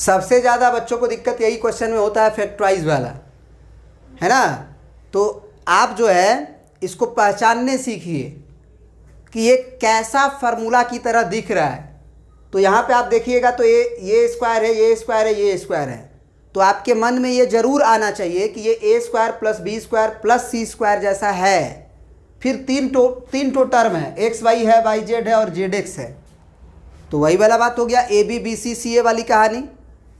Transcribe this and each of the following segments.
सबसे ज़्यादा बच्चों को दिक्कत यही क्वेश्चन में होता है, फैक्टराइज वाला, है ना। तो आप जो है इसको पहचानने सीखिए कि ये कैसा फार्मूला की तरह दिख रहा है। तो यहाँ पे आप देखिएगा तो ये स्क्वायर है, ये स्क्वायर है, ये स्क्वायर है। तो आपके मन में ये ज़रूर आना चाहिए कि ये A square plus B square plus C square जैसा है। फिर तीन टो टर्म है, एक्स वाई है, वाई जेड है और जेड एक्स है। तो वही वाला बात हो गया, ए बी बी सी सी ए वाली कहानी।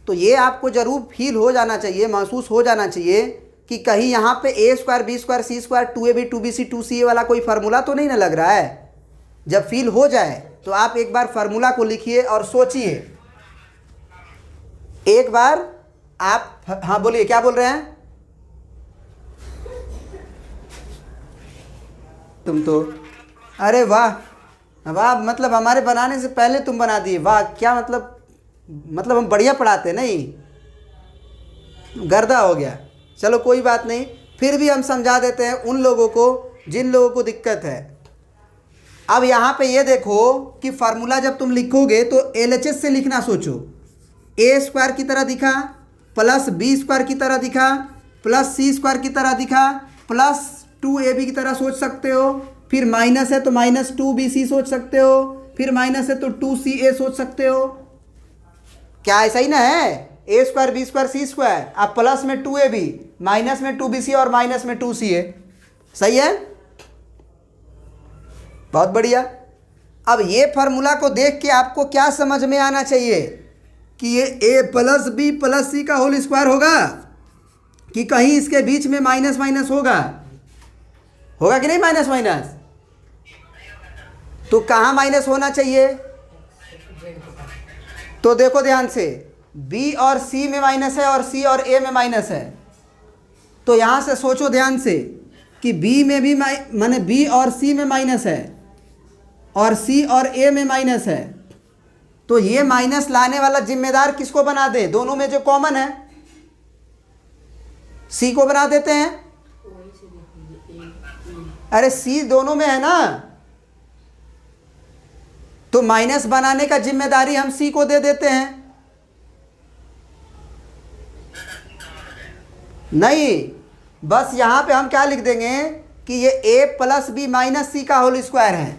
तो ये आपको ज़रूर फील हो जाना चाहिए, महसूस हो जाना चाहिए कि कहीं यहाँ पे ए स्क्वायर बी स्क्वायर सी स्क्वायर 2ab 2bc 2ca वाला कोई फार्मूला तो नहीं ना लग रहा है। जब फील हो जाए तो आप एक बार फार्मूला को लिखिए और सोचिए एक बार आप। हाँ बोलिए, क्या बोल रहे हैं तुम तो? अरे वाह वाह, मतलब हमारे बनाने से पहले तुम बना दिए, वाह क्या मतलब हम बढ़िया पढ़ाते नहीं, गर्दा हो गया। चलो कोई बात नहीं, फिर भी हम समझा देते हैं उन लोगों को जिन लोगों को दिक्कत है। अब यहाँ पे ये देखो कि फार्मूला जब तुम लिखोगे तो एलएचएस से लिखना सोचो। ए स्क्वायर की तरह दिखा, प्लस बी स्क्वायर की तरह दिखा, प्लस सी स्क्वायर की तरह दिखा, प्लस 2ab की तरह सोच सकते हो। फिर माइनस है तो माइनस 2bc सोच सकते हो, फिर माइनस है तो 2ca सोच सकते हो। क्या ऐसा ही ना है? ए स्क्वायर बी स्क्वायर सी स्क्वायर, अब प्लस में 2ab, माइनस में 2bc और माइनस में 2ca। सही है, बहुत बढ़िया। अब ये फार्मूला को देख के आपको क्या समझ में आना चाहिए कि ये ए प्लस बी प्लस सी का होल स्क्वायर होगा कि कहीं इसके बीच में माइनस माइनस होगा कि नहीं? माइनस माइनस तो कहाँ माइनस होना चाहिए? तो देखो ध्यान से, बी और सी में माइनस है और सी और ए में माइनस है। तो यहाँ से सोचो ध्यान से कि बी में भी माने बी और सी में माइनस है और सी और ए में माइनस है। तो ये माइनस लाने वाला जिम्मेदार किसको बना दे? दोनों में जो कॉमन है सी को बना देते हैं। अरे सी दोनों में है ना, तो माइनस बनाने का जिम्मेदारी हम सी को दे देते हैं। नहीं, बस यहां पे हम क्या लिख देंगे कि ये ए प्लस बी माइनस सी का होल स्क्वायर है।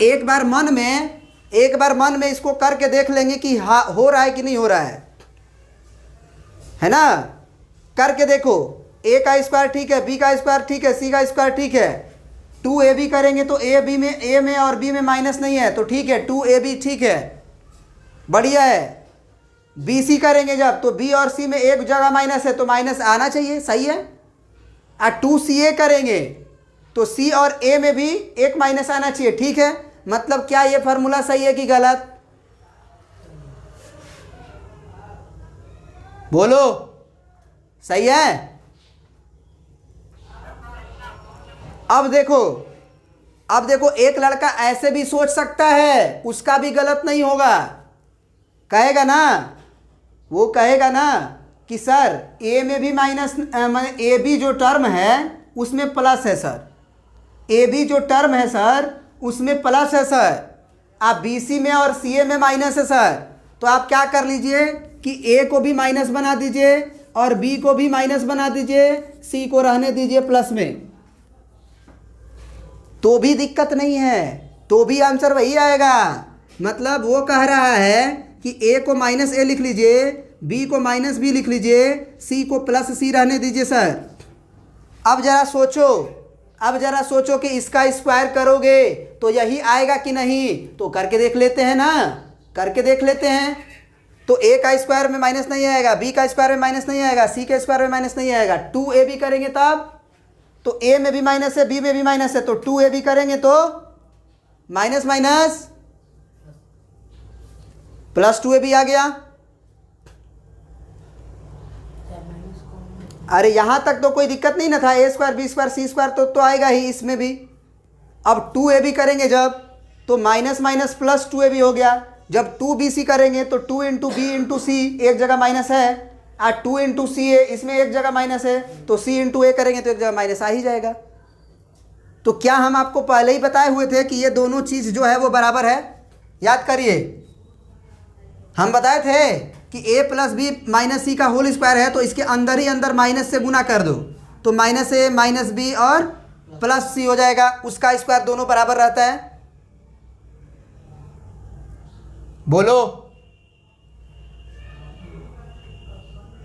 एक बार मन में इसको करके देख लेंगे कि हाँ हो रहा है कि नहीं हो रहा है ना। करके देखो, ए का स्क्वायर ठीक है, बी का स्क्वायर ठीक है, सी का स्क्वायर ठीक है। 2ab करेंगे तो ए में और बी में माइनस नहीं है तो ठीक है, 2ab ठीक है, बढ़िया है। bc करेंगे जब तो b और c में एक जगह माइनस है तो माइनस आना चाहिए, सही है। 2ca करेंगे तो c और a में भी एक माइनस आना चाहिए, ठीक है। मतलब क्या ये फार्मूला सही है कि गलत? बोलो, सही है। अब देखो एक लड़का ऐसे भी सोच सकता है, उसका भी गलत नहीं होगा। कहेगा ना, वो कहेगा ना कि सर ए में भी माइनस, ए बी जो टर्म है उसमें प्लस है सर, ए बी जो टर्म है सर उसमें प्लस है सर, आप बी सी में और सी ए में माइनस है सर। तो आप क्या कर लीजिए कि ए को भी माइनस बना दीजिए और बी को भी माइनस बना दीजिए, सी को रहने दीजिए प्लस में, तो भी दिक्कत नहीं है, तो भी आंसर वही आएगा। मतलब वो कह रहा है कि ए को माइनस ए लिख लीजिए, बी को माइनस बी लिख लीजिए, सी को प्लस सी रहने दीजिए सर। अब जरा सोचो कि इसका स्क्वायर करोगे तो यही आएगा कि नहीं? तो करके देख लेते हैं ना, करके देख लेते हैं। तो ए का स्क्वायर में माइनस नहीं आएगा, बी का स्क्वायर में माइनस नहीं आएगा, सी के स्क्वायर में माइनस नहीं आएगा। 2ab करेंगे तब तो ए में भी माइनस है, बी में भी माइनस है, तो 2ab करेंगे तो माइनस माइनस प्लस 2ab आ गया। अरे यहां तक तो कोई दिक्कत नहीं ना था, ए स्क्वायर बी स्क्वायर सी स्क्वायर तो आएगा ही इसमें भी। अब 2ab करेंगे जब तो माइनस माइनस प्लस 2ab हो गया। जब 2bc करेंगे तो 2 इंटू बी इंटू सी, एक जगह माइनस है, और 2 इंटू सी ए, इसमें एक जगह माइनस है, तो c इंटू ए करेंगे तो एक जगह माइनस आ ही जाएगा। तो क्या हम आपको पहले ही बताए हुए थे कि ये दोनों चीज़ जो है वो बराबर है? याद करिए, हम बताए थे कि a प्लस बी माइनस सी का होल स्क्वायर है, तो इसके अंदर ही अंदर माइनस से गुना कर दो, तो माइनस ए माइनस बी और प्लस सी हो जाएगा, उसका स्क्वायर दोनों बराबर रहता है। बोलो,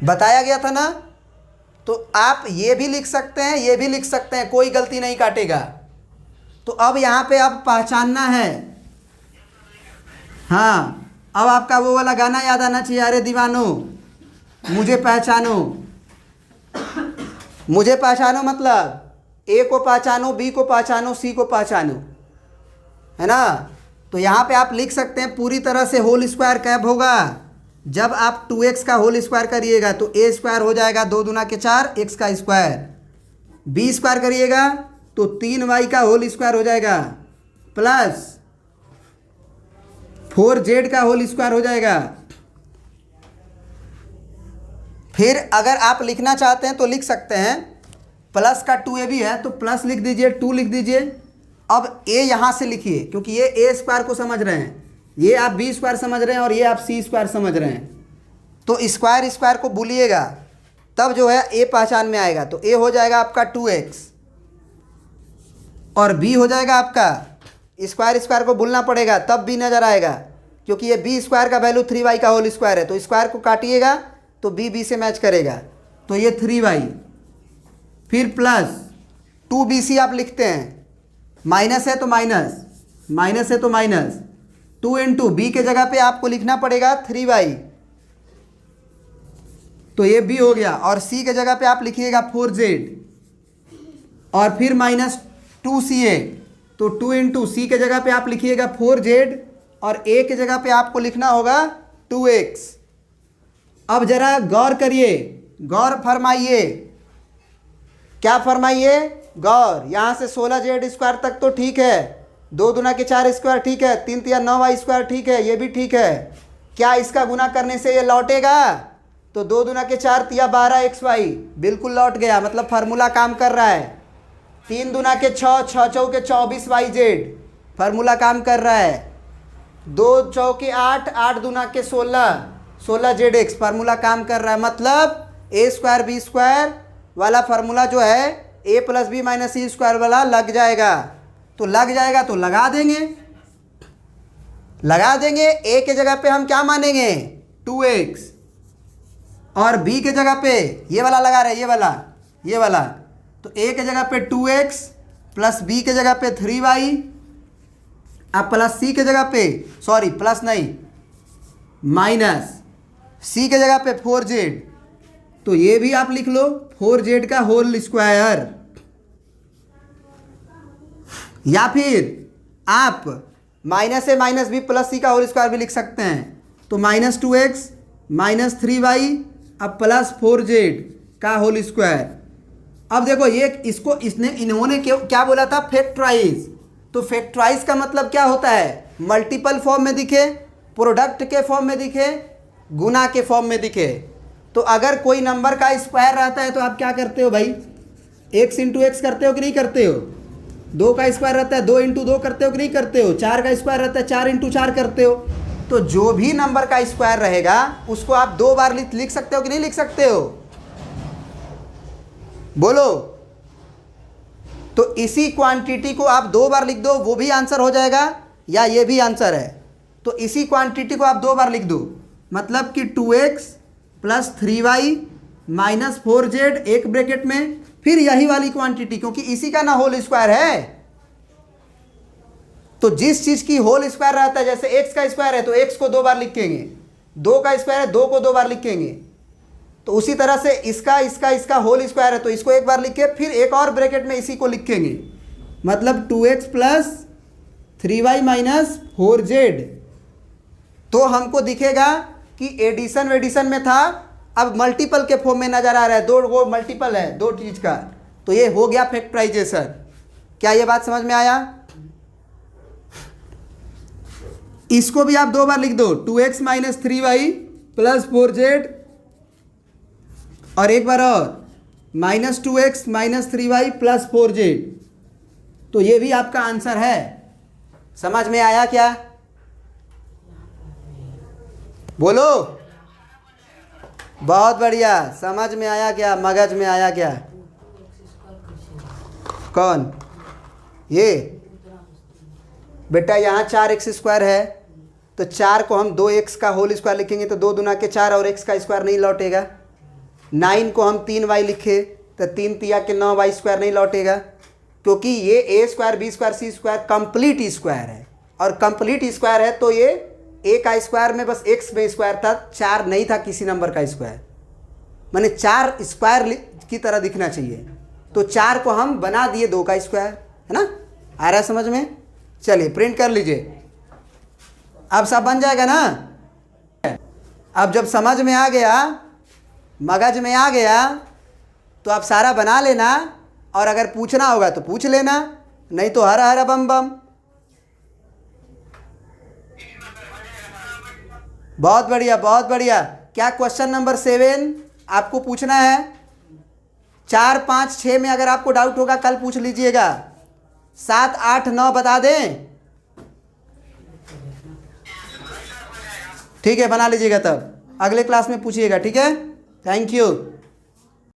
बताया गया था ना। तो आप ये भी लिख सकते हैं, ये भी लिख सकते हैं, कोई गलती नहीं काटेगा। तो अब यहाँ पे अब पहचानना है। हाँ, अब आपका वो वाला गाना याद आना चाहिए, अरे दीवानो मुझे पहचानो। मुझे पहचानो मतलब ए को पहचानो, बी को पहचानो, सी को पहचानो, है ना। तो यहाँ पे आप लिख सकते हैं पूरी तरह से होल स्क्वायर कब होगा, जब आप 2x का होल स्क्वायर करिएगा तो ए स्क्वायर हो जाएगा 2 दूना के 4 x का स्क्वायर, बी स्क्वायर करिएगा तो 3y का होल स्क्वायर हो जाएगा, प्लस 4z का होल स्क्वायर हो जाएगा। फिर अगर आप लिखना चाहते हैं तो लिख सकते हैं, प्लस का 2a भी है तो प्लस लिख दीजिए, 2 लिख दीजिए। अब a यहाँ से लिखिए, क्योंकि ये a स्क्वायर को समझ रहे हैं, ये आप b स्क्वायर समझ रहे हैं और ये आप c स्क्वायर समझ रहे हैं। तो स्क्वायर स्क्वायर को भूलिएगा, तब जो है a पहचान में आएगा। तो a हो जाएगा आपका 2x और b हो जाएगा आपका, स्क्वायर स्क्वायर को भूलना पड़ेगा तब b नज़र आएगा, क्योंकि ये b स्क्वायर का वैल्यू 3y का होल स्क्वायर है। तो स्क्वायर को काटिएगा तो b से मैच करेगा, तो ये 3y, फिर प्लस 2bc आप लिखते हैं, माइनस है तो माइनस, माइनस है तो माइनस, 2 इंटू बी के जगह पे आपको लिखना पड़ेगा 3y, तो ये b हो गया। और c के जगह पे आप लिखिएगा 4z और फिर माइनस 2ca, तो 2 इंटू सी के जगह पे आप लिखिएगा 4z और a के जगह पे आपको लिखना होगा 2x। अब जरा गौर करिए, गौर फरमाइए, क्या फरमाइए, गौर। यहाँ से 16z स्क्वायर तक तो ठीक है, 2 दूना के 4 स्क्वायर ठीक है, 3 तिया 9y स्क्वायर ठीक है, ये भी ठीक है। क्या इसका गुना करने से ये लौटेगा? तो 2 दूना के 4 तिया 12xy, बिल्कुल लौट गया, मतलब फार्मूला काम कर रहा है। 3 दूना के 6, 6 चौके 24yz, फार्मूला काम कर रहा है। 2 चौके 8, 8 दूना के 16, 16zx, फार्मूला काम कर रहा है। मतलब a स्क्वायर बी स्क्वायर वाला फार्मूला जो है a plus B minus C square वाला लग जाएगा। तो लग जाएगा तो लगा देंगे, लगा देंगे। a के जगह पे हम क्या मानेंगे, 2x, और b के जगह पे ये वाला लगा रहे हैं, ये वाला। तो a के जगह पे 2x प्लस b के जगह पे 3y, अब प्लस c के जगह पे, सॉरी प्लस नहीं, माइनस c के जगह पे 4z, तो ये भी आप लिख लो 4z का होल स्क्वायर। या फिर आप माइनस ए माइनस बी प्लस सी का होल स्क्वायर भी लिख सकते हैं। तो माइनस 2x माइनस 3y अब प्लस 4z का होल स्क्वायर। अब देखो ये इसको इन्होंने क्या बोला था, फैक्टराइज। तो फैक्टराइज का मतलब क्या होता है, मल्टीपल फॉर्म में दिखे, प्रोडक्ट के फॉर्म में दिखे, गुना के फॉर्म में दिखे। तो अगर कोई नंबर का स्क्वायर रहता है तो आप क्या करते हो भाई, x इंटू एक्स करते हो कि नहीं करते हो। 2 का स्क्वायर रहता है 2 इंटू 2 करते हो कि नहीं करते हो। 4 का स्क्वायर रहता है 4 इंटू 4 करते हो। तो जो भी नंबर का स्क्वायर रहेगा उसको आप 2 बार लिख सकते हो कि नहीं लिख सकते हो, बोलो। तो इसी क्वांटिटी को आप 2 बार लिख दो, वो भी आंसर हो जाएगा, या ये भी आंसर है। तो इसी क्वांटिटी को आप 2 बार लिख दो, मतलब कि 2x plus 3y minus 4z एक ब्रैकेट में, फिर यही वाली क्वांटिटी, क्योंकि इसी का ना होल स्क्वायर है। तो जिस चीज की होल स्क्वायर रहता है, जैसे x का स्क्वायर है तो x को 2 बार लिखेंगे, 2 का स्क्वायर है 2 को 2 बार लिखेंगे। तो उसी तरह से इसका होल स्क्वायर है तो इसको 1 बार लिखे, फिर एक और ब्रैकेट में इसी को लिखेंगे, मतलब 2x plus 3y minus 4z। तो हमको दिखेगा कि एडिशन में था, अब मल्टीपल के फॉर्म में नजर आ रहा है, 2 वो मल्टीपल है 2 चीज का। तो ये हो गया फैक्टराइजेशन। क्या ये बात समझ में आया? इसको भी आप 2 बार लिख दो, 2x minus 3y plus 4z, और एक बार और minus 2x minus 3y plus 4z। तो ये भी आपका आंसर है। समझ में आया क्या? बोलो। बहुत बढ़िया, समझ में आया क्या, मगज में आया क्या? कौन ये बेटा? यहाँ 4x² है तो 4 को हम 2x का होल स्क्वायर लिखेंगे तो 2 दूना के 4 और x का स्क्वायर नहीं लौटेगा। 9 को हम 3y लिखे तो 3 तिया के 9y² नहीं लौटेगा, क्योंकि ये a² b² c² complete square है, और कंप्लीट स्क्वायर है तो ये a का स्क्वायर में बस x में स्क्वायर था, 4 नहीं था किसी नंबर का स्क्वायर, माने 4 स्क्वायर की तरह दिखना चाहिए। तो 4 को हम बना दिए 2 का स्क्वायर, है ना? आ रहा है समझ में? चलिए प्रिंट कर लीजिए, अब सब बन जाएगा ना। अब जब समझ में आ गया, मगज में आ गया, तो आप सारा बना लेना, और अगर पूछना होगा तो पूछ लेना, नहीं तो हर हर बम बम। बहुत बढ़िया, बहुत बढ़िया। क्या क्वेश्चन नंबर 7 आपको पूछना है? 4, 5, 6 में अगर आपको डाउट होगा कल पूछ लीजिएगा। 7, 8, 9 बता दें? ठीक है, बना लीजिएगा, तब अगले क्लास में पूछिएगा। ठीक है, थैंक यू।